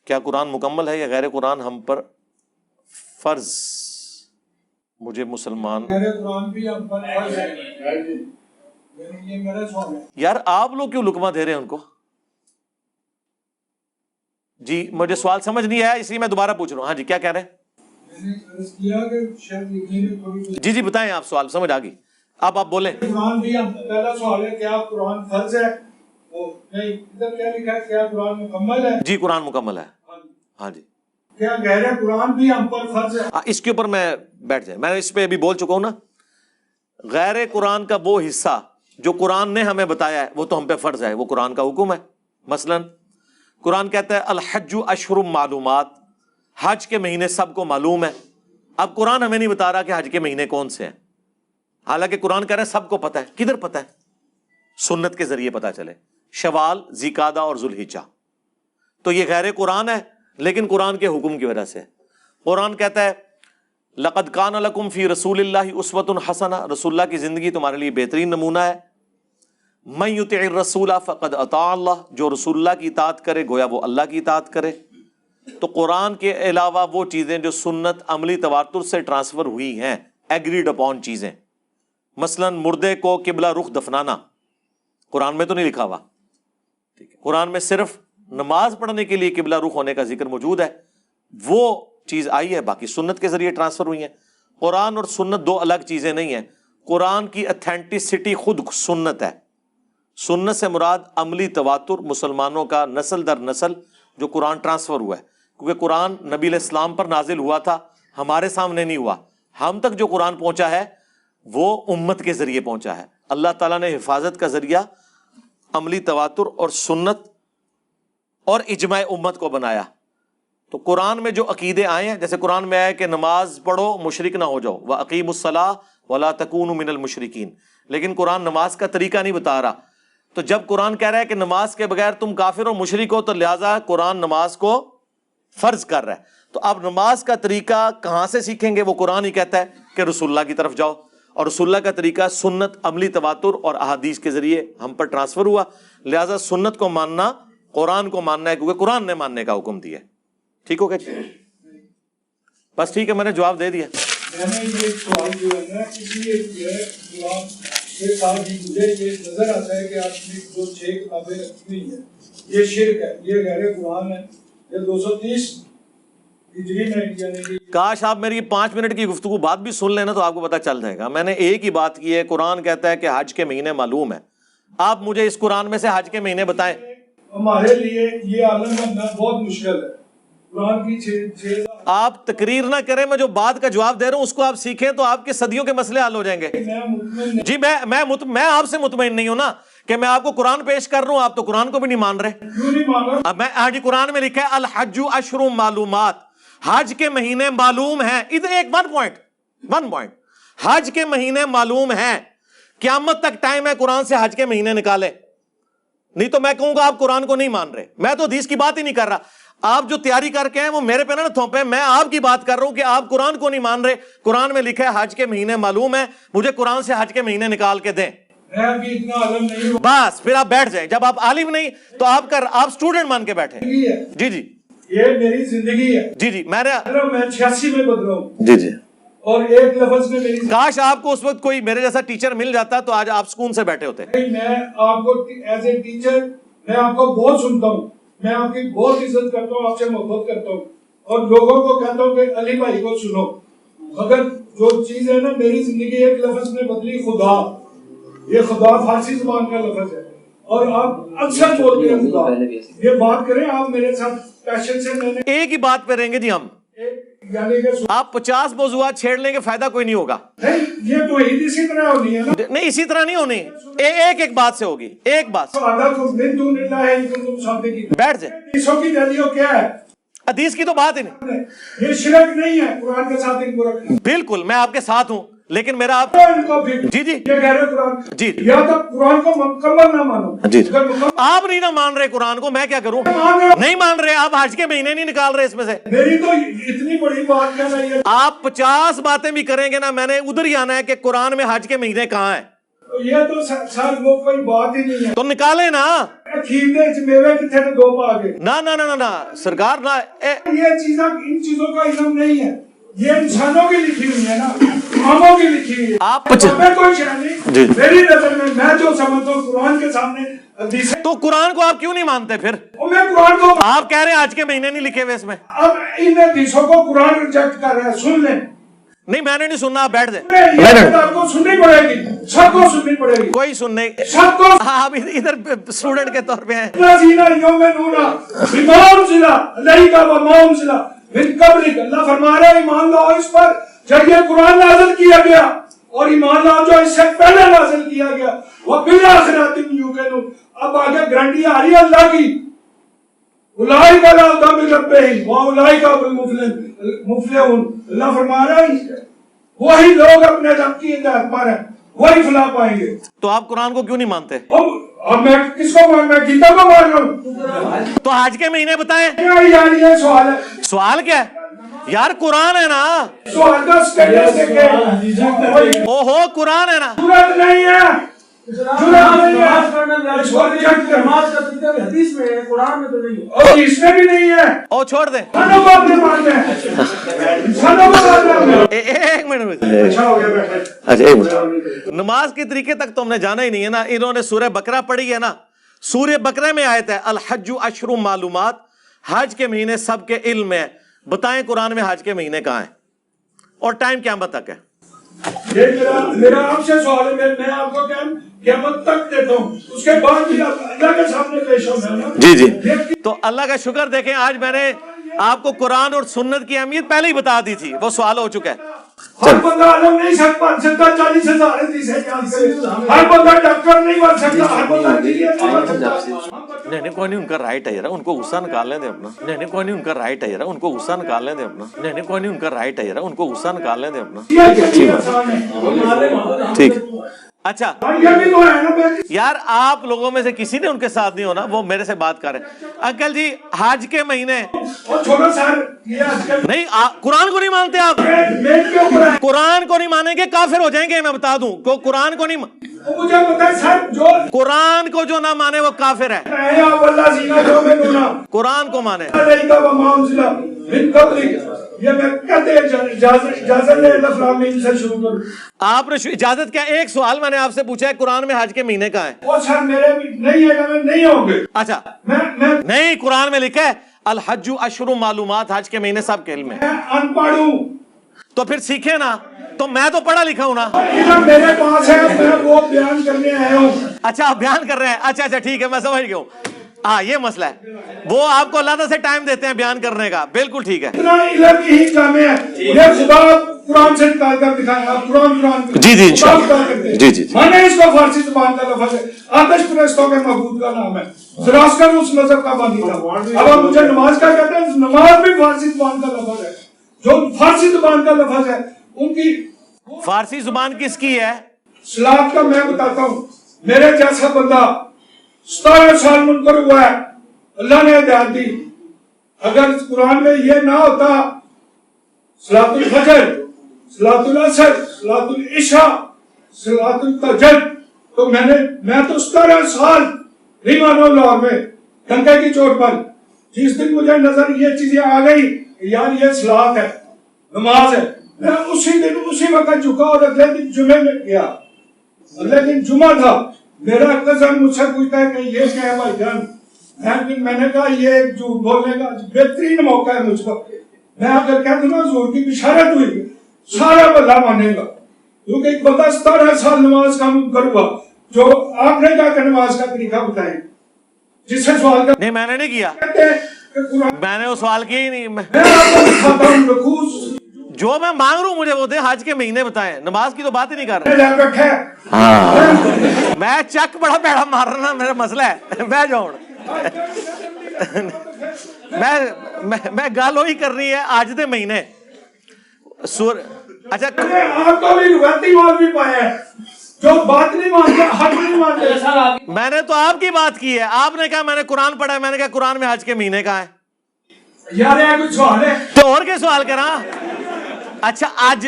کیا قرآن مکمل ہے یا غیر قرآن ہم پر فرض؟ مجھے مسلمان غیر قرآن بھی ہم پر فرض ہے، یہ میرا سوال ہے۔ یار آپ لوگ کیوں لقمہ دے رہے ہیں ان کو؟ جی مجھے سوال سمجھ نہیں آیا اس لیے میں دوبارہ پوچھ رہا ہوں. ہاں جی کیا کہہ رہے ہیں؟ میں نے عرض کیا کہ شاید لکھنے میں تھوڑی جی بتائیں، آپ سوال سمجھ آ گئی، آپ بولیں. قرآن بھی ہم پہلا سوال ہے کیا قرآن فرض ہے؟ وہ نہیں، ادھر کیا لکھا ہے کیا قرآن مکمل ہے؟ جی قرآن مکمل ہے. ہاں جی. کیا غیر قرآن بھی ہم پر فرض ہے؟ اس کے اوپر میں بیٹھ جائیں، میں اس پہ ابھی بول چکا ہوں نا. غیر قرآن کا وہ حصہ جو قرآن نے ہمیں بتایا ہے وہ تو ہم پہ فرض ہے، وہ قرآن کا حکم ہے. مثلا قرآن کہتا ہے الحج اشہر معلومات، حج کے مہینے سب کو معلوم ہے. اب قرآن ہمیں نہیں بتا رہا کہ حج کے مہینے کون سے ہیں، حالانکہ قرآن کہہ رہا ہے سب کو پتہ ہے. کدھر پتہ ہے؟ سنت کے ذریعے پتہ چلے. شوال، ذیقعدہ اور ذوالحجہ. تو یہ غیر قرآن ہے لیکن قرآن کے حکم کی وجہ سے. قرآن کہتا ہے لقد کان لکم فی رسول اللہ اسوۃ حسنہ، رسول اللہ کی زندگی تمہارے لیے بہترین نمونہ ہے. من یطع الرسول فقد اطاع اللہ، جو رسول اللہ کی اطاعت کرے گویا وہ اللہ کی اطاعت کرے. تو قرآن کے علاوہ وہ چیزیں جو سنت عملی تواتر سے ٹرانسفر ہوئی ہیں، ایگریڈ اپون چیزیں، مثلا مردے کو قبلہ رخ دفنانا، قرآن میں تو نہیں لکھا ہوا. ٹھیک ہے، قرآن میں صرف نماز پڑھنے کے لیے قبلہ رخ ہونے کا ذکر موجود ہے، وہ چیز آئی ہے، باقی سنت کے ذریعے ٹرانسفر ہوئی ہیں. قرآن اور سنت دو الگ چیزیں نہیں ہیں. قرآن کی اتھینٹسٹی خود سنت ہے. سنت سے مراد عملی تواتر، مسلمانوں کا نسل در نسل جو قرآن ٹرانسفر ہوا ہے، کیونکہ قرآن نبی علیہ السلام پر نازل ہوا تھا، ہمارے سامنے نہیں ہوا. ہم تک جو قرآن پہنچا ہے وہ امت کے ذریعے پہنچا ہے. اللہ تعالیٰ نے حفاظت کا ذریعہ عملی تواتر اور سنت اور اجماع امت کو بنایا. تو قرآن میں جو عقیدے آئے ہیں، جیسے قرآن میں آیا کہ نماز پڑھو مشرک نہ ہو جاؤ، وَأَقِيمُوا الصَّلَاةَ وَلَا تَكُونُوا مِنَ الْمُشْرِكِينَ، لیکن قرآن نماز کا طریقہ نہیں بتا رہا. تو جب قرآن کہہ رہا ہے کہ نماز کے بغیر تم کافر اور مشرک ہو، تو لہٰذا قرآن نماز کو فرض کر رہا ہے. تو اب نماز کا طریقہ کہاں سے سیکھیں گے؟ وہ قرآن ہی کہتا ہے کہ رسول اللہ کی طرف جاؤ، اور رسول اللہ کا طریقہ سنت عملی تواتر اور احادیث کے ذریعے ہم پر ٹرانسفر ہوا. لہٰذا سنت کو ماننا قرآن کو ماننا ہے، کیونکہ قرآن نے ماننے کا حکم دیا ہے. ٹھیک ہو گیا؟ بس ٹھیک ہے، میں نے جواب دے دیا. میں نے یہ سوال جو ہے نا اس لیے کیا ہے جواب کے ساتھ ہی مجھے یہ نظر آتا ہے کہ آپ نے جو 6 کتابیں رکھی ہوئی ہیں یہ شرک ہے، یہ غیر قرآن ہے. یہ 230 ہجری میں یعنی کہ کاش آپ میری 5 منٹ کی گفتگو بات بھی سن لینا تو آپ کو پتہ چل جائے گا. میں نے ایک ہی بات کی ہے، قرآن کہتا ہے کہ حج کے مہینے معلوم ہے. آپ مجھے اس قرآن میں سے حج کے مہینے بتائیں. ہمارے لیے یہ عالم بننا بہت مشکل ہے. قرآن کی 6 آپ تقریر نہ کریں، میں جو بات کا جواب دے رہا ہوں اس کو آپ سیکھیں تو آپ کے صدیوں کے مسئلے حل ہو جائیں گے. جی میں آپ سے مطمئن نہیں ہوں نا کہ میں آپ کو قرآن پیش کر رہا ہوں، آپ تو قرآن کو بھی نہیں مان رہے. کیوں نہیں مان رہا؟ اب ہاں جی قرآن میں لکھا ہے الحج اشہر معلومات، حج کے مہینے معلوم ہیں. ادھر ایک ون پوائنٹ حج کے مہینے معلوم ہیں. قیامت تک ٹائم ہے قرآن سے حج کے مہینے نکالے، نہیں تو میں کہوں گا آپ قرآن کو نہیں مان رہے. میں تو حدیث کی بات ہی نہیں کر رہا. آپ جو تیاری کر کے ہیں وہ میرے پہ نہ تھوپیں. میں آپ کی بات کر رہا ہوں کہ آپ قرآن کو نہیں مان رہے. قرآن میں لکھا ہے حج کے مہینے معلوم ہیں، مجھے قرآن سے حج کے مہینے نکال کے دیں. میں ابھی اتنا عالم نہیں ہوں. بس پھر آپ بیٹھ جائیں. جب آپ عالم نہیں تو آپ اسٹوڈنٹ مان کے بیٹھے. جی یہ میری زندگی ہے. جی میں 86 میں بدلا ہوں. جی اور ایک لفظ میں میری کاش آپ کو اس وقت کوئی میرے جیسا ٹیچر مل جاتا تو آج آپ سکون سے بیٹھے ہوتے. میں آپ کو ایز اے ٹیچر میں آپ کو بہت سنتا ہوں، میں آپ کی بہت عزت کرتا ہوں، آپ سے محبت کرتا ہوں، اور لوگوں کو کہتا ہوں کہ علی بھائی کو سنو. مگر جو چیز ہے نا میری زندگی ایک لفظ میں بدلی، خدا. یہ خدا فارسی زبان کا لفظ ہے اور آپ اکثر بولتے ہیں خدا. یہ بات کریں آپ میرے ساتھ پیشن سے. میں نے ایک ہی بات پہ رہیں گے جی ہم، یعنی کہ آپ 50 موضوعات چھیڑ لیں گے فائدہ کوئی نہیں ہوگا. نہیں یہ تو عید اسی طرح ہونی ہے نا. نہیں اسی طرح نہیں ہونی، ایک بات سے ہوگی. ایک بات بیٹھ جائیں. حدیثوں کی دلیل کیا ہے؟ حدیث کی تو بات ہی نہیں. یہ شرک نہیں ہے قرآن کے ساتھ ان کو رکھنا. بالکل میں آپ کے ساتھ ہوں، لیکن میرا آپ جی یہ کہہ رہے قرآن جی یا تو قرآن کو مکمل نہ مانو. جی آپ نہیں نہ مان رہے قرآن کو، میں کیا کروں؟ نہیں مان رہے آپ، حج کے مہینے نہیں نکال رہے اس میں سے. میری تو اتنی بڑی بات کہنا ہے. آپ 50 باتیں بھی کریں گے نا، میں نے ادھر ہی آنا ہے کہ قرآن میں حج کے مہینے کہاں ہیں. یہ تو سر وہ کوئی بات ہی نہیں ہے. تو نکالے نا. کھیر دے میوے کتنے نے دو پا کے. نہ سرکار نہ. یہ چیزیں ان چیزوں کا علم نہیں ہے. یہ انسانوں کی لکھی ہوئی ہے نا, اماموں کی لکھی ہوئی ہے. آپ میں کوئی شے نہیں. میری نظر میں جو سمجھتا ہوں قرآن کے سامنے حدیث. تو قرآن کو آپ کیوں نہیں مانتے پھر؟ میں قرآن کو, آپ کہہ رہے ہیں آج کے مہینے نہیں لکھے ہوئے اس میں. اب ان حدیثوں کو قرآن ریجیکٹ کر رہے ہیں. سن لیں. نہیں میں نے نہیں سننا, آپ بیٹھ دیں. آپ کو سننی پڑے گی, سب کو سننی پڑے گی. کوئی سننے, سب کو. آپ ادھر اسٹوڈنٹ کے طور پہ ہیں. اللہ فرما رہا ہے ایمان لاؤ اس پر جب یہ قرآن نازل کیا گیا, اور ایمان لاؤ جو اس سے پہلے نازل کیا گیا. وہ بالآخرۃ ہم یوقنون. اب آگے گارنٹی آ رہی ہے اللہ کی. اولئک علی ھدی من ربہم واولئک هم المفلحون. اللہ فرما رہا ہے وہی لوگ اپنے رب کی ہدایت پر ہیں, وہی فلاح پائیں گے. تو آپ قرآن کو کیوں نہیں مانتے؟ اب میں کس کو مان, میں گیتا کو مان رہا ہوں. تو حج کے مہینے بتائیں. یار یہ سوال ہے. سوال کیا ہے یار؟ قرآن ہے نا. سوال کا سٹیٹس دیکھیں. اوہو قرآن ہے نا. ضرورت نہیں ہے. اور اس میں بھی نہیں ہے. او چھوڑ دیں. ایک منٹ. اچھا ایک منٹ. نماز کے طریقے تک تو ہم نے جانا ہی نہیں ہے نا. انہوں نے سورہ بقرہ پڑھی ہے نا. سورہ بقرہ میں آیت ہے الحج اشہر معلومات, حج کے مہینے سب کے علم ہے. بتائیں قرآن میں حج کے مہینے کہاں ہیں اور ٹائم قیامت تک ہے؟ میرا آپ سے سوال ہے. میں آپ کو قیامت تک دیتا ہوں, اس کے بعد بھی اللہ کے سامنے پیش ہونا ہے. جی تو اللہ کا شکر دیکھیں, آج میں نے آپ کو قرآن اور سنت کی اہمیت پہلے ہی بتا دی تھی, وہ سوال ہو چکا ہے. ہر بندہ عالم نہیں سکتا 40,000 حدیثیں یاد کرے. ہر بندہ ڈاکٹر نہیں بن سکتا. ہر بندہ انجینئر نہیں بن سکتا. نہیں کوئی نہیں, ان کا رائٹ ہے یار, ان کو غصہ نکال لیں دیں اپنا. نہیں کوئی نہیں, ان کا رائٹ ہے یار, ان کو غصہ نکال لیں دیں اپنا. نہیں کوئی نہیں, ان کا رائٹ ہے یار, ان کو غصہ نکال لیں دیں اپنا. ٹھیک. اچھا یار, آپ لوگوں میں سے کسی نے ان کے ساتھ نہیں ہونا, وہ میرے سے بات کر رہے ہیں. انکل جی حج کے مہینے نہیں, قرآن کو نہیں مانتے آپ. قرآن کو نہیں مانیں گے کافر ہو جائیں گے, میں بتا دوں. قرآن کو نہیں, قرآن کو جو نہ مانے وہ کافر ہے. قرآن کو مانے. آپ نے اجازت کیا؟ ایک سوال میں نے آپ سے پوچھا ہے قرآن میں حج کے مہینے کہاں ہیں؟ اچھا نہیں, قرآن میں لکھا ہے الحج اشہر معلومات, حج کے مہینے سب کے علم ہے. ان پڑھ ہوں تو پھر سیکھے نا. تو میں تو پڑھا لکھا ہوں نا. میرے پاس ہے, میں وہ بیان کرنے آیا ہوں. اچھا آپ بیان کر رہے ہیں. اچھا ٹھیک ہے, میں سمجھ گیا ہوں. ہاں یہ مسئلہ ہے, وہ آپ کو اللہ سے ٹائم دیتے ہیں بیان کرنے کا. بالکل ٹھیک ہے. اتنا علم ہی جامع ہے. یہ خدا قرآن سے نکال کر دکھایا. قرآن جی انشاءاللہ. جی میں نے اس کو فارسی زبان کا لفظ ہے. آتش پرستوں کے معبود کا نام ہے. زراسکر اس مذہب کا بانی تھا. اب آپ مجھے نماز کا کہتے ہیں, نماز بھی فارسی زبان کا لفظ ہے. جو فارسی زبان کا لفظ ہے ان کی فارسی زبان کس کی ہے؟ سلاد کا میں بتاتا ہوں. میرے جیسا بندہ 17 سال منکر ہوا ہے, اللہ نے ہدایت دی. اگر قرآن میں یہ نہ ہوتا صلاۃ الفجر, صلاۃ العصر, صلاۃ العشاء, صلاۃ التہجد, تو میں تو 17 سال نہیں مانو لاہور میں ڈنکے کی چوٹ پر. جس دن مجھے نظر یہ چیزیں آ گئی یار یہ صلاۃ ہے, نماز ہے, میں اسی دن اسی وقت جھکا اور اگلے دن جمعے میں گیا. اگلے دن جمعہ تھا. میرا کزن مجھ سے پوچھتا ہے کہ یہ کیا ہے بھائی جان. میں نے کہا یہ جھوٹ بولنے کا بہترین موقع ہے مجھ کو. میں اگر کہہ دوں نا حضور کی بشارت ہوئی, سارا بندہ مانے گا. کیونکہ ایک بندہ 17 سال نماز کا منکر ہوا. جو آپ نے کہا کہ نماز کا طریقہ بتائیں, جس سے سوال نہیں میں نے نہیں کیا, میں نے وہ سوال کیا ہی نہیں. میں آپ کو دکھاتا ہوں رکوع جو میں مانگ رہا ہوں مجھے وہ دیں. حج کے مہینے بتائیں, نماز کی تو بات ہی نہیں کر رہے. میں چک بڑا پیڑا مار رہا نا, میرا مسئلہ ہے. میں جاؤں میں گل وہی کر رہی ہے آج دے مہینے. اچھا آپ کو بھی روایتی مال بھی پایا ہے جو بات نہیں مانتے, حج نہیں مانتے. میں نے تو آپ کی بات کی ہے. آپ نے کہا میں نے قرآن پڑھا ہے, میں نے کہا قرآن میں حج کے مہینے کہاں ہے. یار یہ کوئی سوال ہے تو اور کیا سوال کرا. اچھا آج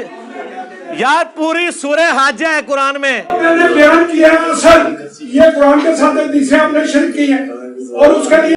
یار پوری سورہ حاجہ ہے قرآن میں. میں نے بیان کیا ہے اصل یہ قرآن کے ساتھ حدیثیں آپ نے شرک کی ہیں اور اس کے لیے